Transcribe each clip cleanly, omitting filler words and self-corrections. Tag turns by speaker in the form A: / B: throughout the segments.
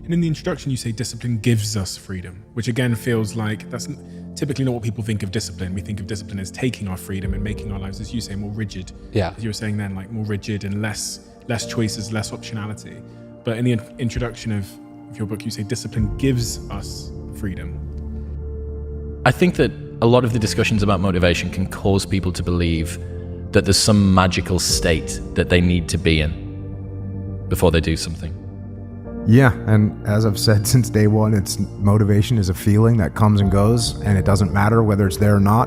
A: And in the introduction, you say discipline gives us freedom, which again feels like that's typically not what people think of discipline. We think of discipline as taking our freedom and making our lives, as you say, more rigid.
B: Yeah.
A: As you were saying then, like more rigid and less choices, less optionality. But in the introduction of your book, you say discipline gives us freedom.
C: I think that a lot of the discussions about motivation can cause people to believe that there's some magical state that they need to be in before they do something.
D: Yeah, and as I've said since day one, motivation is a feeling that comes and goes, and it doesn't matter whether it's there or not.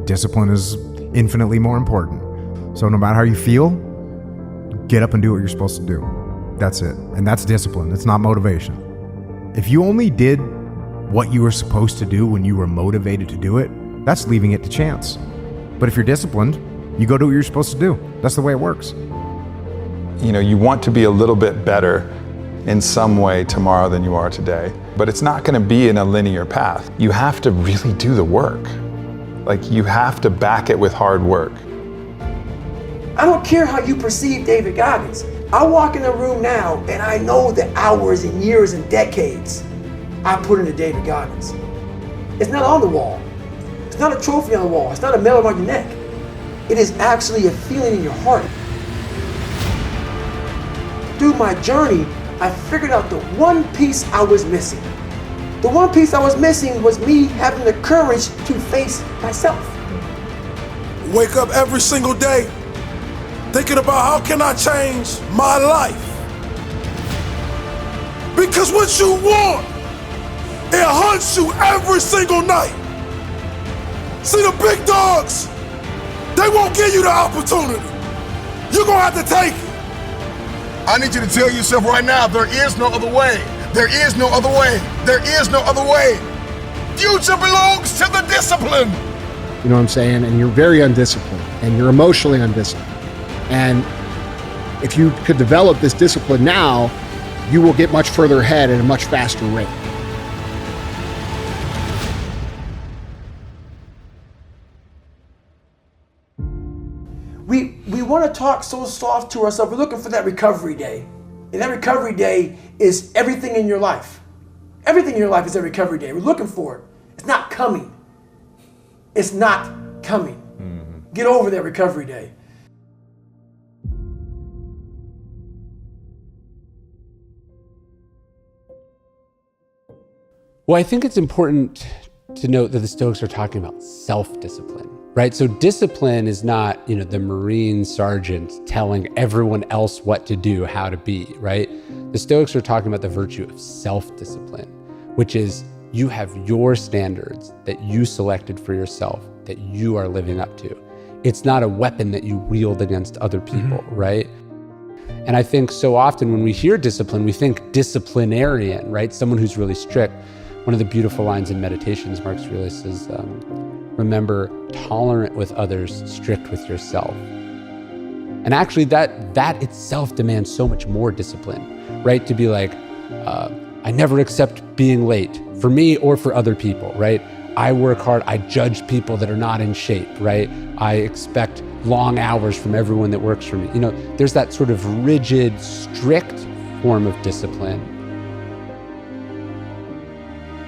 D: Discipline is infinitely more important. So no matter how you feel, get up and do what you're supposed to do. That's it. And that's discipline. It's not motivation. If you only did what you were supposed to do when you were motivated to do it, that's leaving it to chance. But if you're disciplined, you go do what you're supposed to do. That's the way it works.
E: You know, you want to be a little bit better in some way tomorrow than you are today, but it's not going to be in a linear path. You have to really do the work. Like, you have to back it with hard work.
F: I don't care how you perceive David Goggins. I walk in the room now and I know the hours and years and decades I put into David Goggins. It's not on the wall. It's not a trophy on the wall. It's not a medal on your neck. It is actually a feeling in your heart. Through my journey, I figured out the one piece I was missing. The one piece I was missing was me having the courage to face myself.
G: Wake up every single day thinking about how can I change my life? Because what you want, it hunts you every single night. See, the big dogs, they won't give you the opportunity. You're gonna have to take it.
H: I need you to tell yourself right now, there is no other way. There is no other way. There is no other way. Future belongs to the discipline.
I: You know what I'm saying? And you're very undisciplined, and you're emotionally undisciplined. And if you could develop this discipline now, you will get much further ahead at a much faster rate.
F: We want to talk so soft to ourselves. We're looking for that recovery day. And that recovery day is everything in your life. Everything in your life is a recovery day. We're looking for it. It's not coming. It's not coming. Mm-hmm. Get over that recovery day.
B: Well, I think it's important to note that the Stoics are talking about self-discipline, right? So discipline is not, the Marine sergeant telling everyone else what to do, how to be, right? The Stoics are talking about the virtue of self-discipline, which is you have your standards that you selected for yourself, that you are living up to. It's not a weapon that you wield against other people, right? And I think so often when we hear discipline, we think disciplinarian, right? Someone who's really strict. One of the beautiful lines in Meditations, Marcus Aurelius says, remember, tolerant with others, strict with yourself. And actually that itself demands so much more discipline, right? To be like, I never accept being late for me or for other people, right? I work hard, I judge people that are not in shape, right? I expect long hours from everyone that works for me. There's that sort of rigid, strict form of discipline.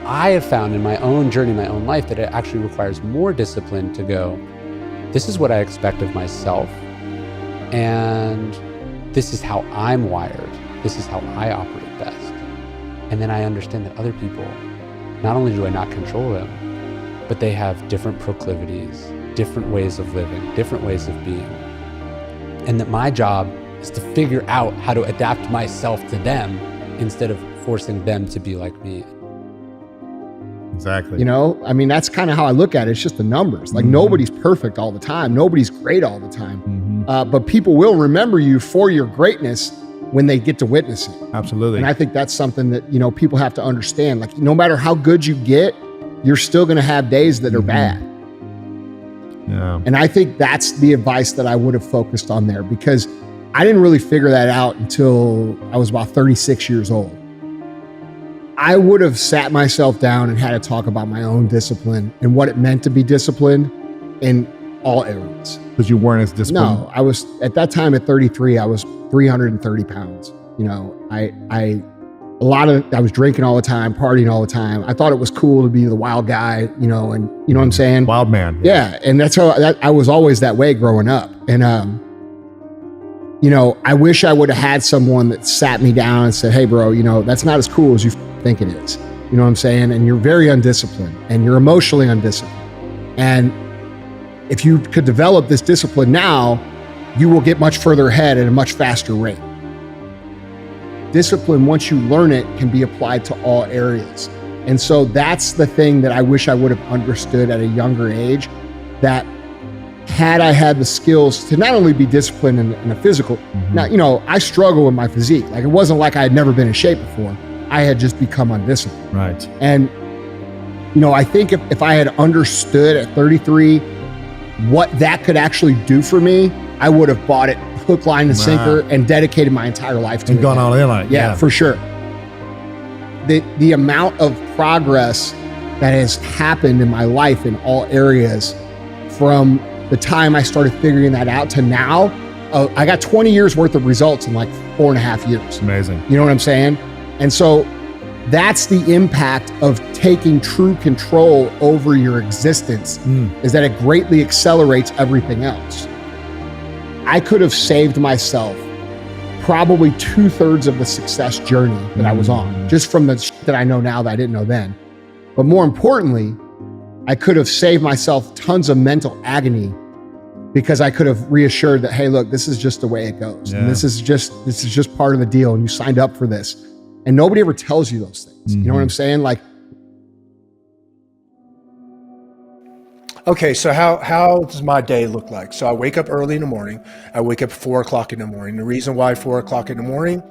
B: I have found in my own journey, my own life, that it actually requires more discipline to go, this is what I expect of myself, and this is how I'm wired. This is how I operate best. And then I understand that other people, not only do I not control them, but they have different proclivities, different ways of living, different ways of being. And that my job is to figure out how to adapt myself to them instead of forcing them to be like me.
D: Exactly.
I: That's kind of how I look at it. It's just the numbers. Like, nobody's perfect all the time. Nobody's great all the time. But people will remember you for your greatness when they get to witness it.
D: Absolutely.
I: And I think that's something that, people have to understand. Like, no matter how good you get, you're still going to have days that are bad.
D: Yeah.
I: And I think that's the advice that I would have focused on there, because I didn't really figure that out until I was about 36 years old. I would have sat myself down and had to talk about my own discipline and what it meant to be disciplined in all areas.
D: Because you weren't as disciplined?
I: No, I was, at that time at 33, I was 330 pounds. I I was drinking all the time, partying all the time. I thought it was cool to be the wild guy, and you know what I'm saying?
D: Wild man.
I: Yeah. And that's how I was always that way growing up. And, I wish I would have had someone that sat me down and said, hey bro, that's not as cool as you think it is. You know what I'm saying? And you're very undisciplined and you're emotionally undisciplined. And if you could develop this discipline now, you will get much further ahead at a much faster rate. Discipline, once you learn it, can be applied to all areas. And so that's the thing that I wish I would have understood at a younger age, that had I had the skills to not only be disciplined in a physical, now, I struggle with my physique. Like, it wasn't like I had never been in shape before. I had just become undisciplined.
D: Right.
I: And, I think if I had understood at 33 what that could actually do for me, I would have bought it hook, line, and sinker and dedicated my entire life to it.
D: And gone all in on it.
I: Yeah, for sure. The amount of progress that has happened in my life in all areas from the time I started figuring that out to now, I got 20 years worth of results in like 4.5 years.
D: Amazing.
I: You know what I'm saying? And so that's the impact of taking true control over your existence, is that it greatly accelerates everything else. I could have saved myself probably 2/3 of the success journey that I was on, just from the shit that I know now that I didn't know then. But more importantly, I could have saved myself tons of mental agony because I could have reassured that, hey, look, this is just the way it goes.
D: Yeah.
I: And this is just part of the deal. And you signed up for this. And nobody ever tells you those things. You know what I'm saying? Like,
F: Okay, so how does my day look like? So I wake up early in the morning. I wake up at 4 o'clock in the morning. The reason why 4 o'clock in the morning,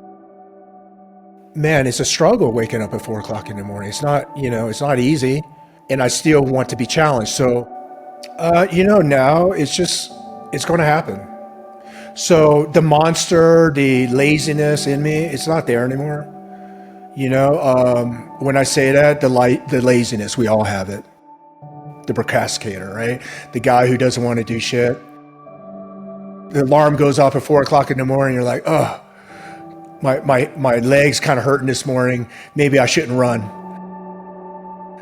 F: man, it's a struggle waking up at 4 o'clock in the morning. It's not, it's not easy, and I still want to be challenged. So, now it's going to happen. So the monster, the laziness in me, it's not there anymore. When I say that, the laziness, we all have it. The procrastinator, right? The guy who doesn't want to do shit. The alarm goes off at 4 o'clock in the morning. You're like, oh, my leg's kind of hurting this morning. Maybe I shouldn't run.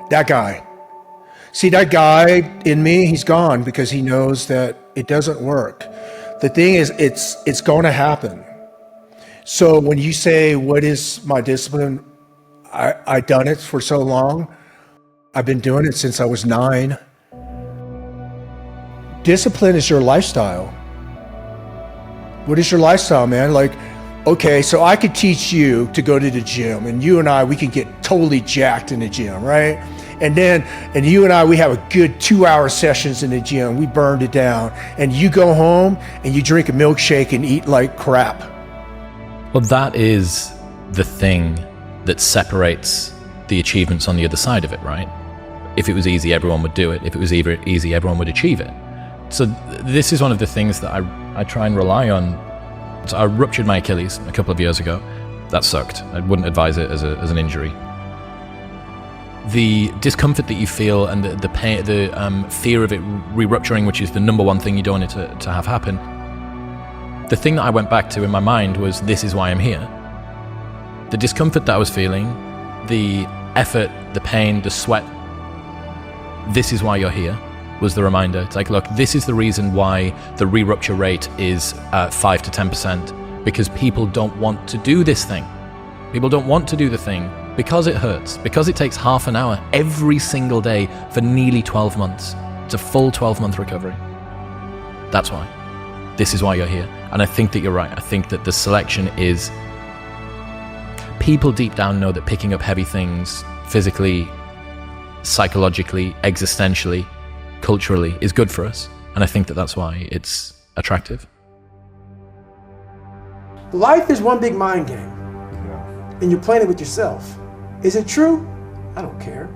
F: That guy. See, that guy in me, he's gone because he knows that it doesn't work. The thing is, it's going to happen. So when you say, what is my discipline? I've done it for so long. I've been doing it since I was 9. Discipline is your lifestyle. What is your lifestyle, man? Like, okay, so I could teach you to go to the gym, and you and I, we can get totally jacked in the gym, right? And you and I, we have a good 2-hour sessions in the gym. We burned it down. And you go home and you drink a milkshake and eat like crap.
C: Well, that is the thing that separates the achievements on the other side of it, right? If it was easy, everyone would do it. If it was easy, everyone would achieve it. So this is one of the things that I try and rely on. So I ruptured my Achilles a couple of years ago. That sucked. I wouldn't advise it as an injury. The discomfort that you feel and the pain, the fear of it re-rupturing, which is the number one thing you don't want it to have happen. The thing that I went back to in my mind was, this is why I'm here. The discomfort that I was feeling, the effort, the pain, the sweat, this is why you're here, was the reminder. It's like, look, this is the reason why the re-rupture rate is 5 to 10%, because people don't want to do this thing. People don't want to do the thing because it hurts, because it takes half an hour every single day for nearly 12 months. It's a full 12-month recovery. That's why. This is why you're here. And I think that you're right. I think that the selection is, people deep down know that picking up heavy things physically, psychologically, existentially, culturally is good for us. And I think that that's why it's attractive.
F: Life is one big mind game. And you're playing it with yourself. Is it true? I don't care.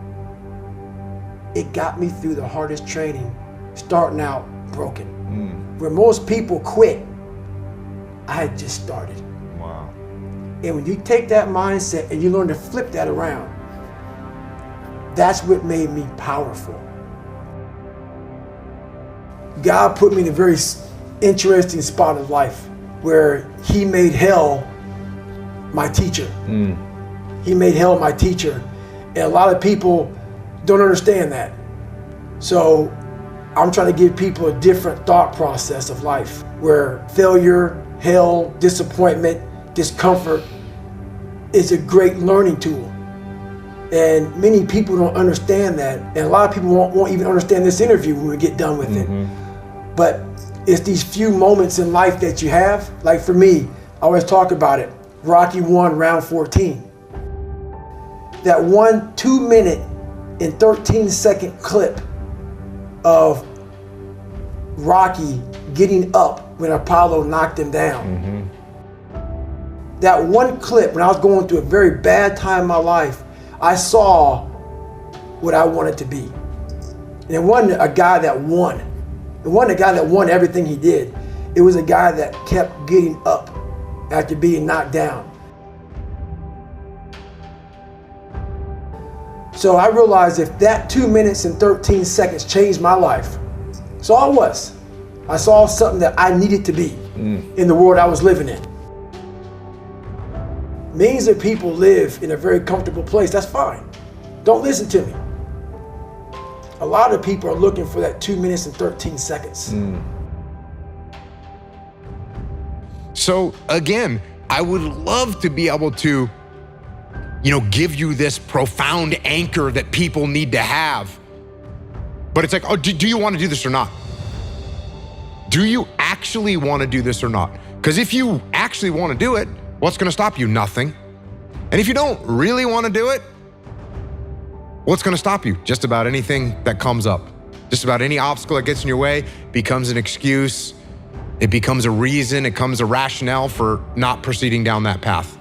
F: It got me through the hardest training, starting out broken. Where most people quit, I had just started.
E: Wow.
F: And when you take that mindset and you learn to flip that around, that's what made me powerful. God put me in a very interesting spot of life where he made hell my teacher. He made hell my teacher. And a lot of people don't understand that. So I'm trying to give people a different thought process of life, where failure, hell, disappointment, discomfort is a great learning tool. And many people don't understand that. And a lot of people won't even understand this interview when we get done with it. But it's these few moments in life that you have. Like for me, I always talk about it. Rocky won round 14. That 1 2-minute and 13-second clip of Rocky getting up when Apollo knocked him down. That one clip, when I was going through a very bad time in my life, I saw what I wanted to be. And it wasn't a guy that won. It wasn't a guy that won everything he did. It was a guy that kept getting up after being knocked down. So I realized if that 2 minutes and 13 seconds changed my life, so I was. I saw something that I needed to be in the world I was living in. Millions of people live in a very comfortable place. That's fine. Don't listen to me. A lot of people are looking for that 2 minutes and 13 seconds.
J: So again, I would love to be able to, give you this profound anchor that people need to have. But it's like, oh, do you want to do this or not? Do you actually want to do this or not? Because if you actually want to do it, what's going to stop you? Nothing. And if you don't really want to do it, what's going to stop you? Just about anything that comes up. Just about any obstacle that gets in your way becomes an excuse. It becomes a reason. It becomes a rationale for not proceeding down that path.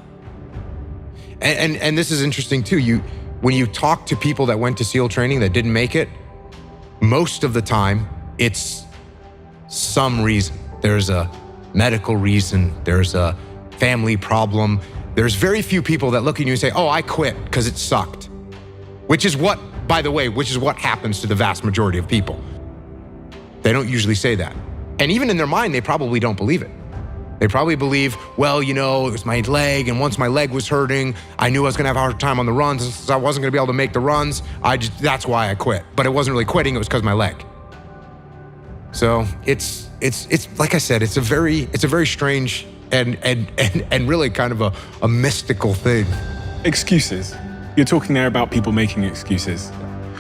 J: And this is interesting too. When you talk to people that went to SEAL training that didn't make it, most of the time it's some reason. There's a medical reason. There's a family problem. There's very few people that look at you and say, oh, I quit because it sucked. Which is what happens to the vast majority of people. They don't usually say that. And even in their mind, they probably don't believe it. They probably believe, well, it was my leg, and once my leg was hurting, I knew I was gonna have a hard time on the runs, and since I wasn't gonna be able to make the runs, that's why I quit. But it wasn't really quitting, it was because of my leg. So it's like I said, it's a very strange and really kind of a mystical thing.
A: Excuses. You're talking there about people making excuses.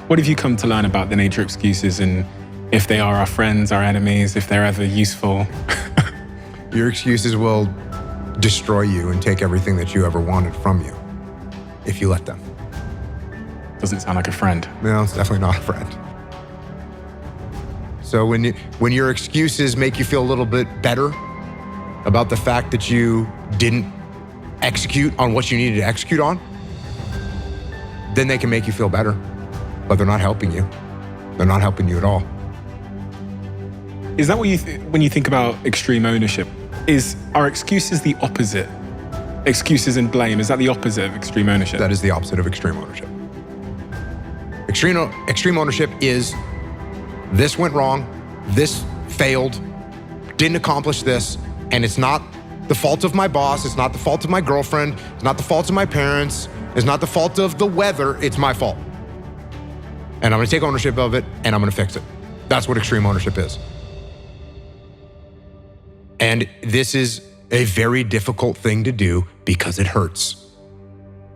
A: What have you come to learn about the nature of excuses, and if they are our friends, our enemies, if they're ever useful?
J: Your excuses will destroy you and take everything that you ever wanted from you if you let them.
A: Doesn't sound like a friend.
J: No, it's definitely not a friend. So when your excuses make you feel a little bit better about the fact that you didn't execute on what you needed to execute on, then they can make you feel better, but they're not helping you. They're not helping you at all.
A: Is that what when you think about extreme ownership? Are excuses the opposite? Excuses and blame, is that the opposite of extreme ownership?
J: That is the opposite of extreme ownership. Extreme ownership is, this went wrong, this failed, didn't accomplish this, and it's not the fault of my boss, it's not the fault of my girlfriend, it's not the fault of my parents, it's not the fault of the weather, it's my fault. And I'm gonna take ownership of it, and I'm gonna fix it. That's what extreme ownership is. And this is a very difficult thing to do because it hurts.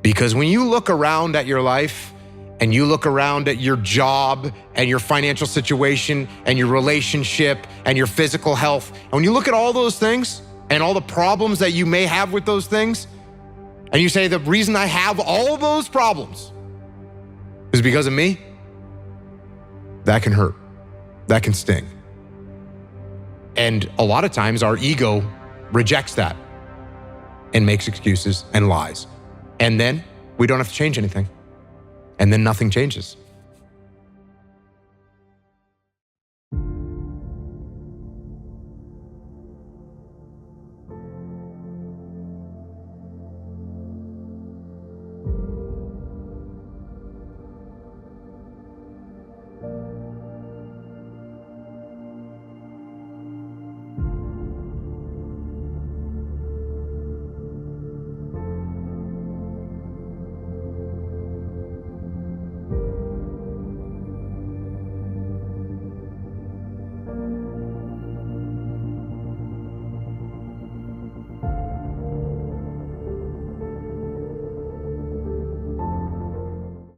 J: Because when you look around at your life and you look around at your job and your financial situation and your relationship and your physical health, and when you look at all those things and all the problems that you may have with those things, and you say, the reason I have all those problems is because of me, that can hurt. That can sting. And a lot of times our ego rejects that and makes excuses and lies. And then we don't have to change anything. And then nothing changes.